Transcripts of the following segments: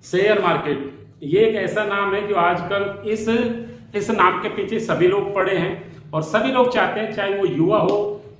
Share market ये एक ऐसा नाम है जो आजकल इस नाम के पीछे सभी लोग पड़े हैं और सभी लोग चाहते हैं, चाहे वो युवा हो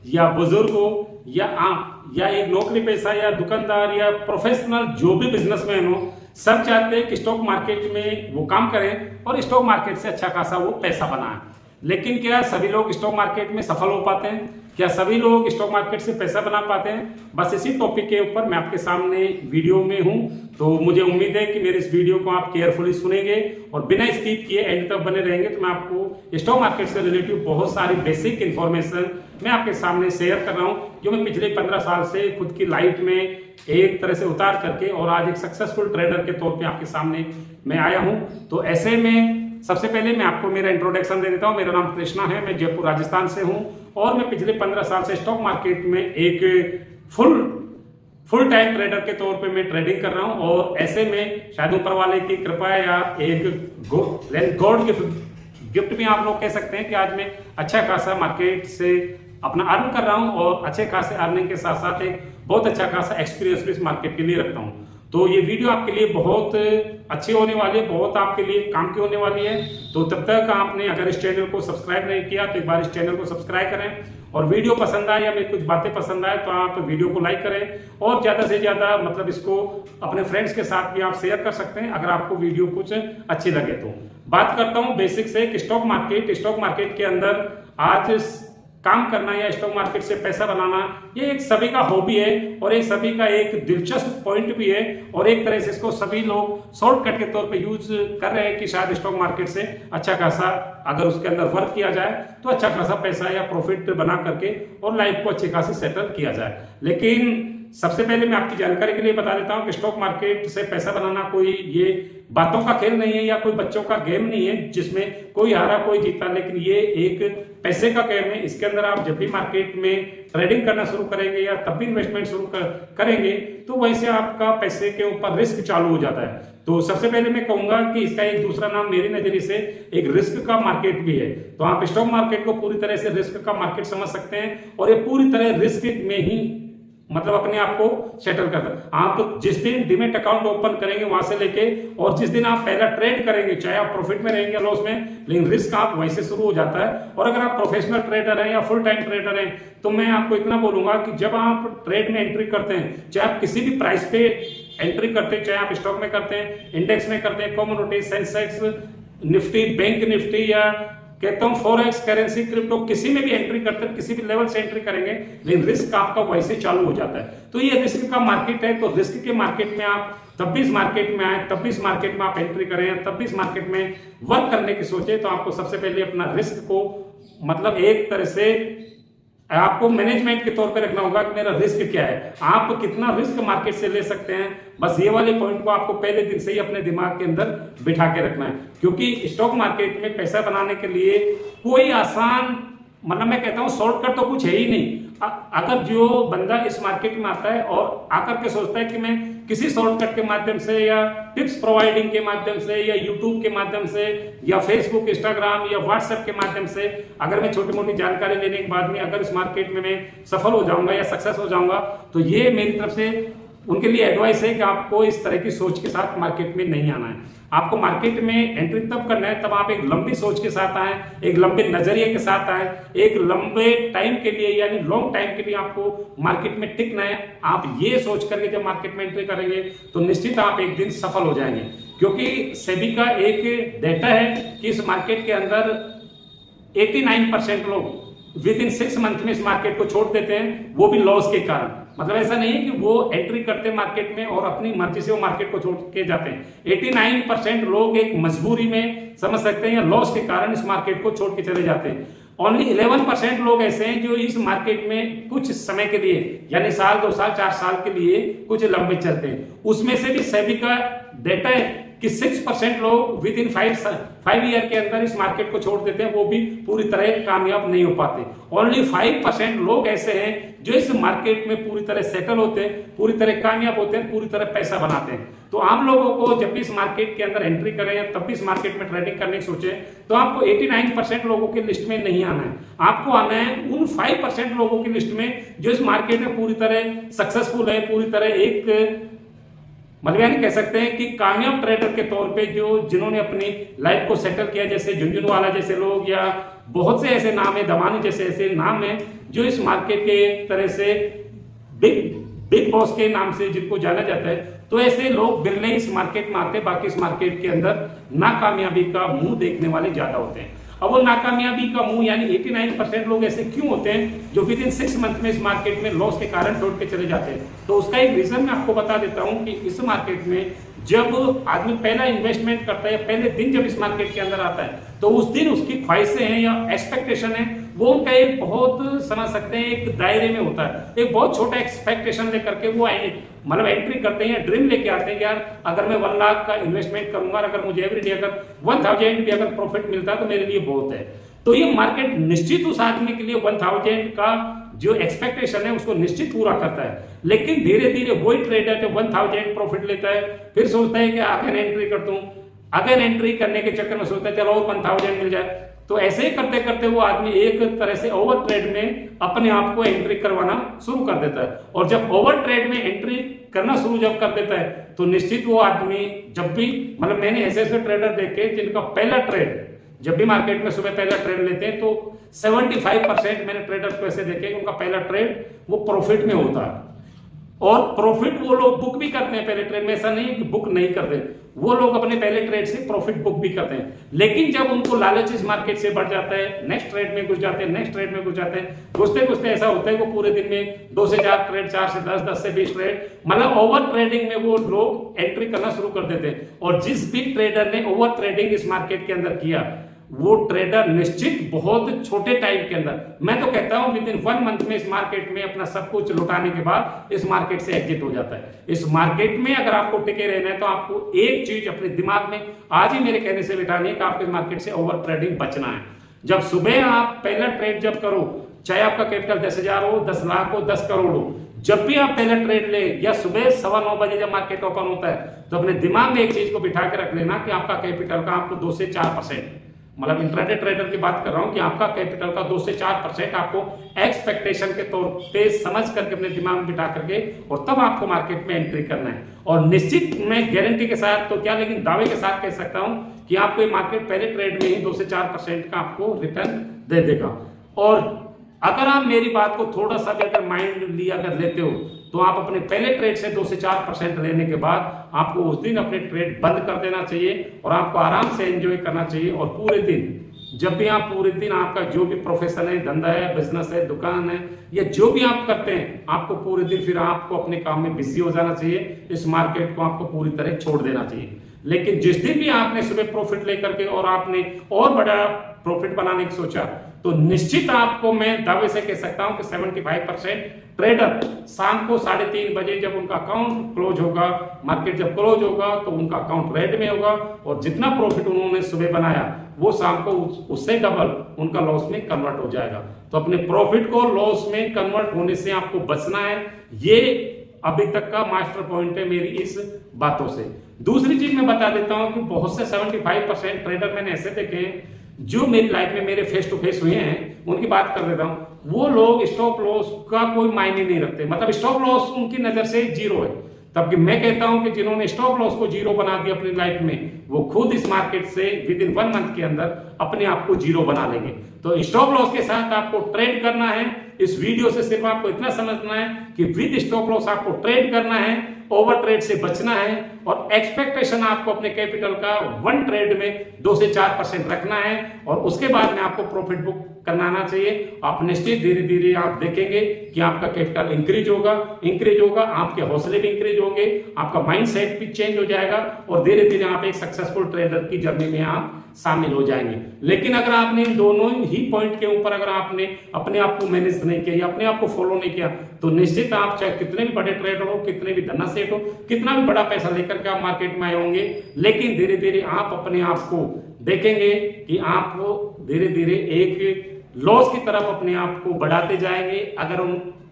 या बुजुर्ग हो या एक नौकरी पेशा या दुकानदार या प्रोफेशनल जो भी बिजनेसमैन हो, सब चाहते हैं कि स्टॉक मार्केट में वो काम करें और स्टॉक मार्केट से अच्छा खासा वो पैसा बनाएं। लेकिन क्या सभी लोग स्टॉक मार्केट में सफल हो पाते हैं? क्या सभी लोग स्टॉक मार्केट से पैसा बना पाते हैं? बस इसी टॉपिक के ऊपर मैं आपके सामने वीडियो में हूं, तो मुझे उम्मीद है कि मेरे इस वीडियो को आप केयरफुली सुनेंगे और बिना स्किप किए एंड तक बने रहेंगे। तो मैं आपको स्टॉक मार्केट से रिलेटेड बहुत सारी बेसिक इन्फॉर्मेशन मैं आपके सामने शेयर कर रहा हूं, जो मैं पिछले 15 साल से खुद की लाइफ में एक तरह से उतार करके और आज एक सक्सेसफुल ट्रेडर के तौर पे आपके सामने मैं आया हूं। तो ऐसे में सबसे पहले मैं आपको मेरा इंट्रोडक्शन दे देता हूं। मेरा नाम कृष्णा है, मैं जयपुर राजस्थान से हूं और मैं पिछले 15 साल से स्टॉक मार्केट में एक फुल टाइम ट्रेडर के तौर पे मैं ट्रेडिंग कर रहा हूं। और ऐसे में शायद ऊपर वाले की कृपा या एक गॉड गिफ्ट भी आप लोग कह सकते हैं कि आज मैं अच्छा खासा मार्केट से अपना अर्न कर रहा हूं और अच्छे खासे अर्निंग के साथ साथ एक बहुत अच्छा खासा एक्सपीरियंस भी इस मार्केट के लिए रखता हूं। तो ये वीडियो आपके लिए बहुत अच्छी होने वाली है, बहुत आपके लिए काम की होने वाली है। तो तब तक आपने अगर इस चैनल को सब्सक्राइब नहीं किया तो एक बार इस चैनल को सब्सक्राइब करें और वीडियो पसंद आए या मेरी कुछ बातें पसंद आए तो आप वीडियो को लाइक करें और ज्यादा से ज्यादा मतलब इसको अपने फ्रेंड्स के साथ भी आप शेयर कर सकते हैं अगर आपको वीडियो कुछ अच्छी लगे तो। बात करता हूं बेसिक से कि स्टॉक मार्केट के अंदर आज काम करना या स्टॉक मार्केट से पैसा बनाना ये एक सभी का हॉबी है और एक सभी का एक दिलचस्प पॉइंट भी है और एक तरह से इसको सभी लोग शॉर्टकट के तौर पे यूज कर रहे हैं कि शायद स्टॉक मार्केट से अच्छा खासा अगर उसके अंदर वर्क किया जाए तो अच्छा खासा पैसा या प्रॉफिट बना करके और लाइफ को अच्छी खासी सेटल किया जाए। लेकिन सबसे पहले मैं आपकी जानकारी के लिए बता देता हूं कि स्टॉक मार्केट से पैसा बनाना कोई ये बातों का खेल नहीं है या कोई बच्चों का गेम नहीं है जिसमें कोई हारा कोई जीता, लेकिन ये एक पैसे का गेम है। इसके अंदर आप जब भी मार्केट में ट्रेडिंग करना शुरू करेंगे या तब भी इन्वेस्टमेंट शुरू करेंगे तो वैसे आपका पैसे के ऊपर रिस्क चालू हो जाता है। तो सबसे पहले मैं कहूंगा कि इसका एक दूसरा नाम मेरे नजरिए से एक रिस्क का मार्केट भी है। तो आप स्टॉक मार्केट को पूरी तरह से रिस्क का मार्केट समझ सकते हैं और ये पूरी तरह रिस्क में ही मतलब अपने आप को सेटल करना। आप जिस दिन डीमैट अकाउंट ओपन करेंगे वहां से लेके और जिस दिन आप पहला ट्रेड करेंगे, चाहे आप प्रॉफिट में रहेंगे या लॉस में, लेकिन रिस्क आप वहीं से शुरू हो जाता है। और अगर आप प्रोफेशनल ट्रेडर हैं या फुल टाइम ट्रेडर हैं तो मैं आपको इतना बोलूंगा कि जब आप ट्रेड में एंट्री करते हैं, चाहे आप किसी भी प्राइस पे एंट्री करते हैं, चाहे आप स्टॉक में करते हैं, इंडेक्स में करते हैं, commodity, Sensex, Nifty, bank Nifty या कहता हूं फॉरेक्स, करेंसी, क्रिप्टो, किसी में भी एंट्री करते हैं, किसी भी लेवल से एंट्री करेंगे, लेकिन रिस्क आपका वैसे चालू हो जाता है। तो ये रिस्क का मार्केट है। तो रिस्क के मार्केट में आप तब भी इस मार्केट में आए, तब भी इस मार्केट में आप एंट्री करें, तब भी इस मार्केट में वर्क करने की सोचे, तो आपको सबसे पहले अपना रिस्क को मतलब एक तरह से आपको मैनेजमेंट के तौर पे रखना होगा कि मेरा रिस्क क्या है, आप कितना रिस्क मार्केट से ले सकते हैं। बस ये वाले पॉइंट को आपको पहले दिन से ही अपने दिमाग के अंदर बिठा के रखना है, क्योंकि स्टॉक मार्केट में पैसा बनाने के लिए कोई आसान मतलब मैं कहता हूं शॉर्टकट तो कुछ है ही नहीं। अगर जो बंदा इस मार्केट में आता है और आकर के सोचता है कि मैं किसी शॉर्टकट के माध्यम से या टिप्स प्रोवाइडिंग के माध्यम से या यूट्यूब के माध्यम से या फेसबुक, इंस्टाग्राम या व्हाट्सएप के माध्यम से अगर मैं छोटी मोटी जानकारी लेने के बाद में अगर इस मार्केट में मैं सफल हो जाऊंगा या सक्सेस हो जाऊंगा, तो ये मेरी तरफ से उनके लिए एडवाइस है कि आपको इस तरह की सोच के साथ मार्केट में नहीं आना है। आपको मार्केट में एंट्री तब करना है तब आप एक लंबी सोच के साथ आए, एक लंबे नजरिए के साथ आए, एक लंबे टाइम के लिए यानी लॉन्ग टाइम के लिए आपको मार्केट में टिकना है। आप ये सोच करके जब मार्केट में एंट्री करेंगे तो निश्चित आप एक दिन सफल हो जाएंगे, क्योंकि सेबी का एक डेटा है कि इस मार्केट के अंदर 89% लोग विद इन 6 मंथ में इस मार्केट को छोड़ देते हैं, वो भी लॉस के कारण। मतलब ऐसा नहीं है कि वो एंट्री करते हैं मार्केट में और अपनी मर्जी से वो मार्केट को छोड़ के जाते हैं। 89% लोग एक मजबूरी में समझ सकते हैं या लॉस के कारण इस मार्केट को छोड़ के चले जाते हैं। ओनली 11% लोग ऐसे हैं जो इस मार्केट में कुछ समय के लिए यानी साल, 2 साल, 4 साल के लिए कुछ लंबे चलते हैं। उसमें से भी सेबी का डेटा है कि 6% लोग विद इन 5 ईयर के अंदर इस मार्केट को छोड़ देते हैं, वो भी पूरी तरह कामयाब नहीं हो पाते। ओनली 5% लोग ऐसे हैं जो इस मार्केट में पूरी तरह सेटल होते हैं, पूरी तरह कामयाब होते हैं, पूरी तरह पैसा बनाते हैं। तो आप लोगों को जब भी इस मार्केट के अंदर एंट्री करें तब भी इस मार्केट में ट्रेडिंग करने की सोचे तो आपको 89% लोगों की लिस्ट में नहीं आना है, आपको आना है उन 5% लोगों की लिस्ट में जो इस मार्केट में पूरी तरह सक्सेसफुल है, पूरी तरह एक मतलब यानी कह सकते हैं कि कामयाब ट्रेडर के तौर पे जो जिन्होंने अपनी लाइफ को सेटल किया, जैसे झुनझुनवाला जैसे लोग या बहुत से ऐसे नाम है, दमानी जैसे ऐसे नाम है जो इस मार्केट के एक तरह से बिग बॉस के नाम से जिनको जाना जाता है, तो ऐसे लोग बिरले इस मार्केट में आते हैं। बाकी इस मार्केट के अंदर नाकामयाबी का मुंह देखने वाले ज्यादा होते हैं। अब वो नाकामयाबी का मुंह यानी 89% लोग ऐसे क्यों होते हैं जो विद इन 6 मंथ में इस मार्केट में लॉस के कारण छोड़ के चले जाते हैं? तो उसका एक रीजन मैं आपको बता देता हूं कि इस मार्केट में जब आदमी पहला इन्वेस्टमेंट करता है, पहले दिन जब इस मार्केट के अंदर आता है, तो उस दिन उसकी ख्वाहिशें हैं या एक्सपेक्टेशन है, वो उनका एक बहुत समझ सकते हैं एक दायरे में होता है। एक बहुत छोटा एक्सपेक्टेशन लेकर के वो मतलब एंट्री करते हैं, ड्रीम लेके आते हैं कि यार अगर मैं 1 लाख का इन्वेस्टमेंट करूंगा, अगर मुझे एवरीडे अगर 1000 भी अगर प्रॉफिट मिलता है तो मेरे लिए बहुत है। तो ये मार्केट निश्चित उस आदमी के लिए 1000 का जो एक्सपेक्टेशन है उसको निश्चित पूरा करता है। लेकिन धीरे धीरे वही ट्रेडर जो 1000 प्रॉफिट लेता है फिर सोचता है कि अगेन एंट्री कर दूं, अगेन एंट्री करने के चक्कर में सोचता है चलो और 1000 मिल जाए। तो ऐसे ही करते करते वो आदमी एक तरह से ओवर ट्रेड में अपने आप को एंट्री करवाना शुरू कर देता है। और जब ओवर ट्रेड में एंट्री करना शुरू जब कर देता है तो निश्चित वो आदमी जब भी मतलब मैंने ऐसे ऐसे ट्रेडर देखे जिनका पहला ट्रेड जब भी मार्केट में सुबह पहला ट्रेड लेते हैं तो 75% मैंने ट्रेडर्स को ऐसे देखे कि उनका पहला ट्रेड वो प्रॉफिट में होता है। और प्रॉफिट वो लोग बुक भी करते हैं पहले ट्रेड में, ऐसा नहीं है कि बुक नहीं करते, वो लोग अपने पहले ट्रेड से प्रॉफिट बुक भी करते हैं। लेकिन जब उनको लालच इस मार्केट से बढ़ जाता है, नेक्स्ट ट्रेड में घुस जाते हैं, नेक्स्ट ट्रेड में घुस जाते हैं, घुसते घुसते ऐसा होता है वो पूरे दिन में 2 से 4 ट्रेड, 4 से 10, 10 से 20 ट्रेड, मतलब ओवर ट्रेडिंग में वो लोग एंट्री करना शुरू कर देते हैं। और जिस भी ट्रेडर ने ओवर ट्रेडिंग इस मार्केट के अंदर किया वो ट्रेडर निश्चित बहुत छोटे टाइम के अंदर, मैं तो कहता हूं विद इन 1 मंथ में इस मार्केट में अपना सब कुछ लुटाने के बाद इस मार्केट से एग्जिट हो जाता है। इस मार्केट में अगर आपको टिके रहना है तो आपको एक चीज अपने दिमाग में आज ही मेरे कहने से बिठानी है कि आपको इस मार्केट से ओवर ट्रेडिंग बचना है। जब सुबह आप पहला ट्रेड जब करो, चाहे आपका कैपिटल 10,000 हो, 10 लाख हो, 10 करोड़ हो, जब भी आप पहला ट्रेड ले या सुबह 9:15 बजे जब मार्केट ओपन होता है तो अपने दिमाग में एक चीज को बिठा के रख लेना कि आपका कैपिटल का आपको 2 से 4%, मतलब इंट्राडे ट्रेडर की बात कर रहा हूं कि आपका कैपिटल का 2 से 4% आपको एक्सपेक्टेशन के तौर पे समझ करके अपने दिमाग में बिठा करके और तब आपको मार्केट में एंट्री करना है। और निश्चित मैं गारंटी के साथ तो क्या लेकिन दावे के साथ कह सकता हूं कि आपको ये मार्केट पहले ट्रेड में ही 2 से 4% का आपको रिटर्न दे देगा। और अगर आप मेरी बात को थोड़ा सा भी अगर माइंडली अगर लेते हो तो आप अपने पहले ट्रेड से 2 से 4% लेने के बाद आपको उस दिन अपने ट्रेड बंद कर देना चाहिए और आपको आराम से एंजॉय करना चाहिए। और पूरे दिन जब भी आप पूरे दिन आपका जो भी प्रोफेशन है, धंधा है, बिजनेस है, दुकान है या जो भी आप करते हैं, आपको पूरे दिन फिर आपको अपने काम में बिजी हो जाना चाहिए। इस मार्केट को आपको पूरी तरह छोड़ देना चाहिए। लेकिन जिस दिन भी आपने सुबह प्रॉफिट लेकर के और आपने और बड़ा प्रॉफिट बनाने की सोचा तो निश्चित आपको मैं दावे से कह सकता हूं कि 75% ट्रेडर शाम को 3:30 बजे जब उनका अकाउंट क्लोज होगा, मार्केट जब क्लोज होगा तो उनका अकाउंट रेड में होगा और जितना प्रॉफिट उन्होंने सुबह बनाया वो शाम को उससे डबल उनका लॉस में कन्वर्ट हो जाएगा। तो अपने प्रॉफिट को लॉस में कन्वर्ट होने से आपको बचना है। ये अभी तक का मास्टर पॉइंट है मेरी इस बातों से। दूसरी चीज मैं बता देता हूं कि बहुत से 75% ट्रेडर मैंने ऐसे देखे हैं जो मेरी लाइफ में मेरे फेस टू फेस हुए हैं, उनकी बात कर देता हूं। वो लोग स्टॉप लॉस का कोई मायने नहीं रखते, मतलब स्टॉप लॉस उनकी नजर से 0 है। तब मैं कहता हूं कि जिन्होंने स्टॉप लॉस को 0 बना दिया अपनी लाइफ में वो खुद इस मार्केट से विद इन 1 मंथ के अंदर अपने आप को 0 बना लेंगे। तो स्टॉप लॉस के साथ आपको ट्रेड करना है। इस वीडियो से सिर्फ आपको इतना समझना है कि विद स्टॉप लॉस आपको ट्रेड करना है, ओवर ट्रेड से बचना है और एक्सपेक्टेशन आपको अपने कैपिटल का 1 ट्रेड में 2 से 4% रखना है और उसके बाद में आपको प्रॉफिट बुक करना चाहिए। आप निश्चित धीरे धीरे आप देखेंगे कि आपका कैपिटल इंक्रीज होगा, आपके हौसले भी इंक्रीज होंगे, आपका माइंडसेट भी चेंज हो जाएगा और धीरे धीरे आप एक सक्सेसफुल ट्रेडर की जर्नी में आप शामिल हो जाएंगे। लेकिन अगर आपने इन दोनों ही पॉइंट के ऊपर अगर आपने अपने आप को मैनेज नहीं किया या अपने आप को फॉलो नहीं किया तो निश्चित आप चाहे कितने भी बड़े ट्रेडर हो, कितने भी धन्ना सेठ हो, कितना भी बड़ा पैसा लेकर के आप मार्केट में आए होंगे, लेकिन धीरे धीरे आप अपने आप को देखेंगे कि आप धीरे धीरे एक लॉस की तरफ अपने आप को बढ़ाते जाएंगे।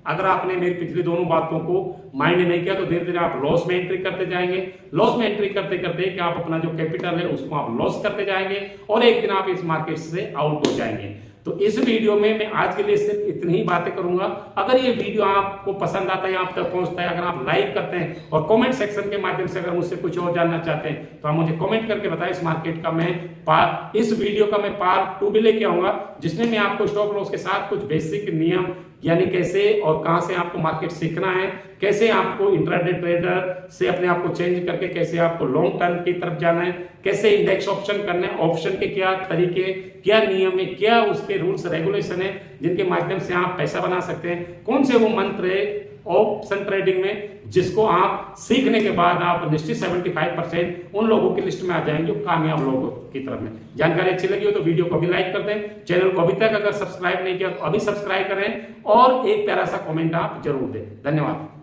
अगर आपने मेरी पिछली दोनों बातों को माइंड नहीं किया तो धीरे धीरे आप लॉस में एंट्री करते जाएंगे। लॉस में एंट्री करते करते कि आप अपना जो कैपिटल है उसको आप लॉस करते जाएंगे और एक दिन आप इस मार्केट से आउट हो जाएंगे। तो इस वीडियो में मैं आज के लिए सिर्फ इतनी ही बातें करूंगा। अगर ये वीडियो आपको पसंद आता है, आप तक पहुंचता है, अगर आप लाइक करते हैं और कमेंट सेक्शन के माध्यम से अगर मुझसे कुछ और जानना चाहते हैं तो आप मुझे कमेंट करके बताएं। इस मार्केट का इस वीडियो का मैं पार्ट 2 भी लेके आऊंगा, जिसमें मैं आपको स्टॉप लॉस के साथ कुछ बेसिक नियम यानी कैसे और कहां से आपको मार्केट सीखना है, कैसे आपको इंट्राडे ट्रेडर से अपने आप को चेंज करके कैसे आपको लॉन्ग टर्म की तरफ जाना है, कैसे इंडेक्स ऑप्शन करना है, ऑप्शन के क्या तरीके, क्या नियम है, क्या उसके रूल्स रेगुलेशन है जिनके माध्यम से आप पैसा बना सकते हैं, कौन से वो मंत्र है ऑप्शन ट्रेडिंग में जिसको आप सीखने के बाद आप निश्चित 75% उन लोगों की लिस्ट में आ जाएंगे जो कामयाब लोगों की तरफ में। जानकारी अच्छी लगी हो तो वीडियो को भी लाइक कर दें, चैनल को अभी तक अगर सब्सक्राइब नहीं किया तो अभी सब्सक्राइब करें और एक प्यारा सा कमेंट आप जरूर दें। धन्यवाद।